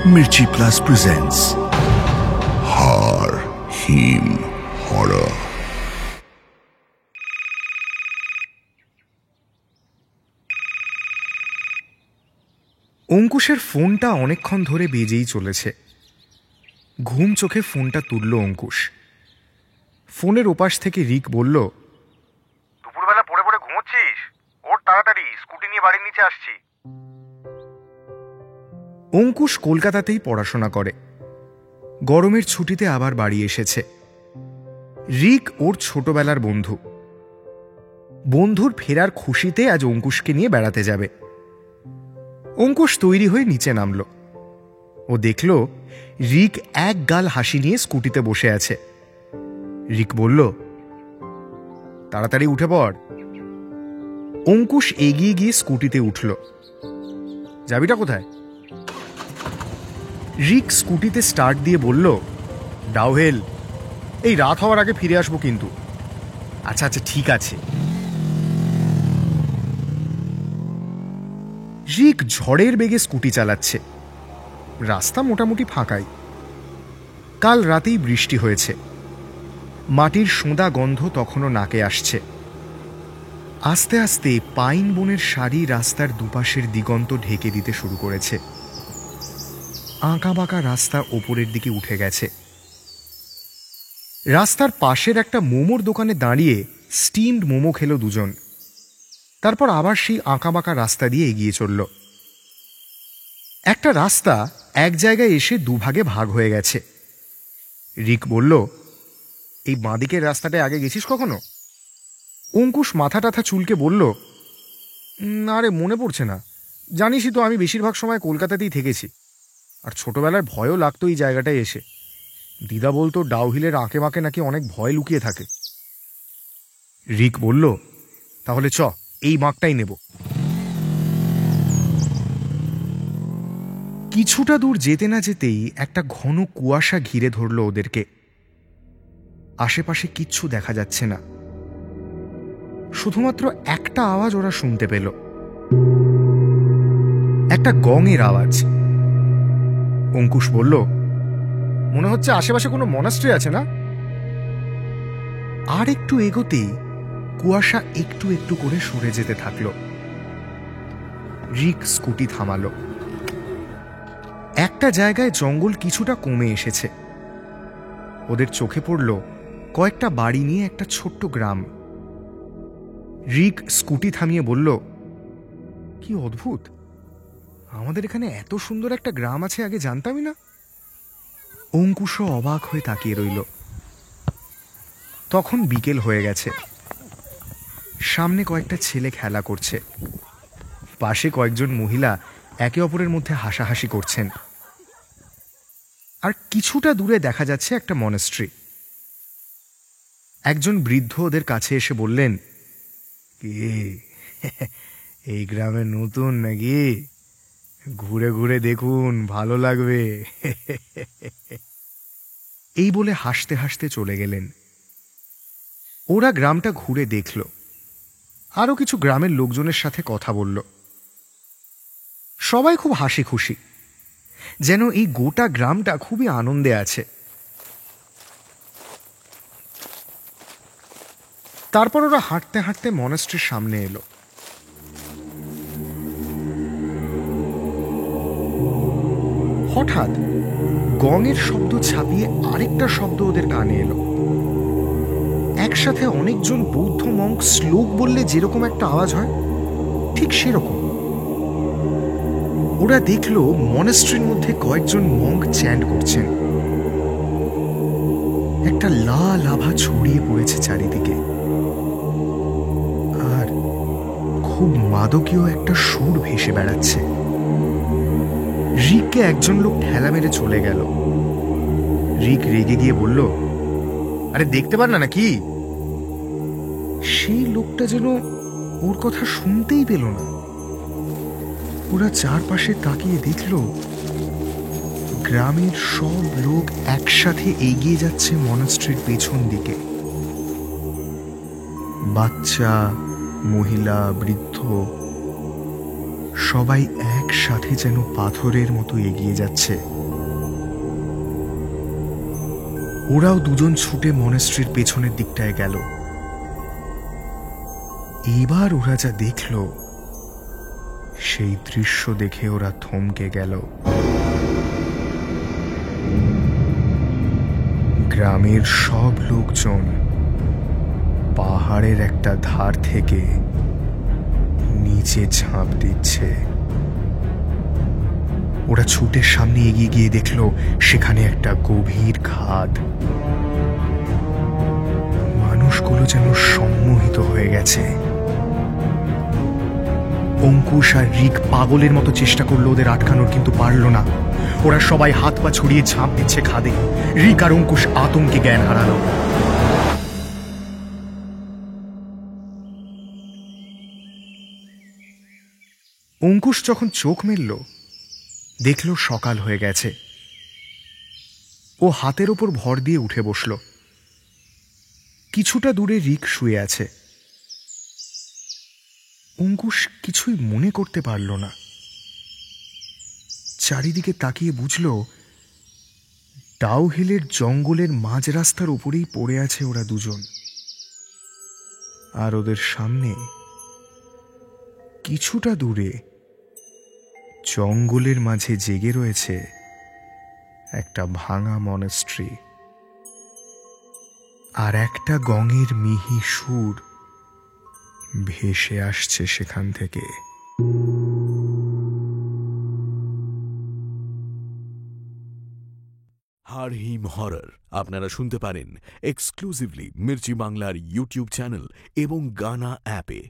Mirchi Plus presents Har Him Horror. অঙ্কুশের ফোনটা অনেকক্ষণ ধরে বেজেই চলেছে। ঘুম চোখে ফোনটা তুলল অঙ্কুশ। ফোনের ওপাশ থেকে রিক বলল, দুপুরবেলা পড়ে পড়ে ঘুমোচ্ছিস? ওর তাড়াতাড়ি, স্কুটি নিয়ে বাড়ির নিচে আসছি। অঙ্কুশ কলকাতাতেই পড়াশোনা করে, গরমের ছুটিতে আবার বাড়ি এসেছে। রিক ওর ছোটবেলার বন্ধু। বন্ধুর ফেরার খুশিতে আজ অঙ্কুশকে নিয়ে বেড়াতে যাবে। অঙ্কুশ তৈরি হয়ে নিচে নামল। ও দেখল রিক এক গাল হাসি নিয়ে স্কুটিতে বসে আছে। রিক বলল, তাড়াতাড়ি উঠে পড়। অঙ্কুশ এগিয়ে গিয়ে স্কুটিতে উঠল। চাবিটা কোথায়? রিক স্কুটিতে স্টার্ট দিয়ে বলল, ডাউহেল, এই রাত হওয়ার আগে ফিরে আসবো কিন্তু। আচ্ছা আচ্ছা ঠিক আছে। রিক ঝড়ের বেগে স্কুটি চালাচ্ছে। রাস্তা মোটামুটি ফাঁকাই। কাল রাতেই বৃষ্টি হয়েছে। মাটির সোঁদা গন্ধ তখনও নাকে আসছে। আস্তে আস্তে পাইন বনের সারি রাস্তার দুপাশের দিগন্ত ঢেকে দিতে শুরু করেছে। আঁকাবাঁকা রাস্তা ওপরের দিকে উঠে গেছে। রাস্তার পাশের একটা মোমোর দোকানে দাঁড়িয়ে স্টিমড মোমো খেল দুজন। তারপর আবার সেই আঁকাবাঁকা রাস্তা দিয়ে এগিয়ে চলল। একটা রাস্তা এক জায়গায় এসে দুভাগে ভাগ হয়ে গেছে। রিক বলল, এই বাঁদিকের রাস্তাটায় আগে গেছিস কখনো? অঙ্কুশ মাথা টাথা চুলকে বলল, না রে, মনে পড়ছে না। জানিসই তো আমি বেশিরভাগ সময় কলকাতাতেই থেকেছি, আর ছোটবেলায় ভয়ও লাগতো এই জায়গাটায় এসে। দিদা বলতো ডাউহিলের আঁকে বাঁকে নাকি অনেক ভয় লুকিয়ে থাকে। রিক বলল, তাহলে চ, এই বাঁকটাই নেব। কিছুটা দূর যেতে না যেতেই একটা ঘন কুয়াশা ঘিরে ধরল ওদেরকে। আশেপাশে কিচ্ছু দেখা যাচ্ছে না। শুধুমাত্র একটা আওয়াজ ওরা শুনতে পেল, একটা গঙের আওয়াজ। অঙ্কুশ বলল, মনে হচ্ছে আশেপাশে কোনো মনাস্ট্রি আছে না? আর একটু এগোতেই কুয়াশা একটু একটু করে সরে যেতে থাকল। রিক স্কুটি থামালো। একটা জায়গায় জঙ্গল কিছুটা কমে এসেছে। ওদের চোখে পড়ল কয়েকটা বাড়ি নিয়ে একটা ছোট্ট গ্রাম। রিক স্কুটি থামিয়ে বলল, কি অদ্ভুত, আমাদের এখানে এত সুন্দর একটা গ্রাম আছে, আগে জানতামই না। অঙ্কুশও অবাক হয়ে তাকিয়ে রইল। তখন বিকেল হয়ে গেছে। সামনে কয়েকটা ছেলে খেলা করছে। পাশে কয়েকজন মহিলা একে অপরের মধ্যে হাসাহাসি করছেন। আর কিছুটা দূরে দেখা যাচ্ছে একটা মনাস্ট্রি। একজন বৃদ্ধ ওদের কাছে এসে বললেন, কি এই গ্রামে নতুন নাকি? ঘুরে ঘুরে দেখুন, ভালো লাগবে। এই বলে হাসতে হাসতে চলে গেলেন। ওরা গ্রামটা ঘুরে দেখল, আরো কিছু গ্রামের লোকজনের সাথে কথা বলল। সবাই খুব হাসি খুশি, যেন এই গোটা গ্রামটা খুবই আনন্দে আছে। তারপর ওরা হাঁটতে হাঁটতে মনাস্ট্রির সামনে এলো। হঠাৎ গঙের শব্দ ছাপিয়ে আরেকটা শব্দ ওদের কানে এলো। একসাথে অনেকজন বৌদ্ধ মঙ্ক শ্লোক বললে যেরকম একটা আওয়াজ হয়, ঠিক সেরকম। ওরা দেখল মনাস্ট্রির মধ্যে কয়েকজন মঙ্ক চ্যান্ট করছেন। একটা লাল আভা ছড়িয়ে পড়েছে চারিদিকে, আর খুব মাদকীয় একটা সুর ভেসে বেড়াচ্ছে। রিককে একজন লোক ঠেলা মেরে চলে গেল। রিক রেগে গিয়ে বলল, আরে দেখতে পার না নাকি? সেই লোকটা যেন ওর কথা শুনতেই পেল না। ওরা চারপাশে তাকিয়ে দেখল গ্রামের সব লোক একসাথে এগিয়ে যাচ্ছে মনাস্ট্রির পেছন দিকে। বাচ্চা, মহিলা, বৃদ্ধ সবাই একসাথে যেন পাথরের মতো এগিয়ে যাচ্ছে। ওরাও দুজন ছুটে মনেস্ট্রির পেছনের দিকটায় গেল। এবার ওরা যা দেখল, সেই দৃশ্য দেখে ওরা থমকে গেল। গ্রামের সব লোকজন পাহাড়ের একটা ধার থেকে নিচে ঝাঁপ দিচ্ছে। ওরা ছুটের সামনে এগিয়ে গিয়ে দেখল সেখানে একটা গভীর খাদ। মানুষগুলো যেন সম্মোহিত হয়ে গেছে। অঙ্কুশ আর রিক পাগলের মতো চেষ্টা করলো ওদের আটকানোর, কিন্তু পারল না। ওরা সবাই হাত পা ছড়িয়ে ঝাঁপ দিচ্ছে খাদে। রিক আর অঙ্কুশ আতঙ্কে জ্ঞান হারালো। অঙ্কুশ যখন চোখ মেলল, দেখল সকাল হয়ে গেছে। ও হাতের ওপর ভর দিয়ে উঠে বসল। কিছুটা দূরে রিক শুয়ে আছে। অঙ্কুশ কিছুই মনে করতে পারল না। চারিদিকে তাকিয়ে বুঝল ডাউহিলের জঙ্গলের মাঝ রাস্তার উপরেই পড়ে আছে ওরা দুজন। আর ওদের সামনে কিছুটা দূরে জঙ্গলের মাঝে জেগে রয়েছে একটা ভাঙা মনেস্ট্রি। আর একটা গঙের মিহি সুর ভেসে আসছে সেখান থেকে। হাড় হিম হরর আপনারা শুনতে পারেন এক্সক্লুসিভলি মির্চি বাংলার ইউটিউব চ্যানেল এবং গানা অ্যাপে।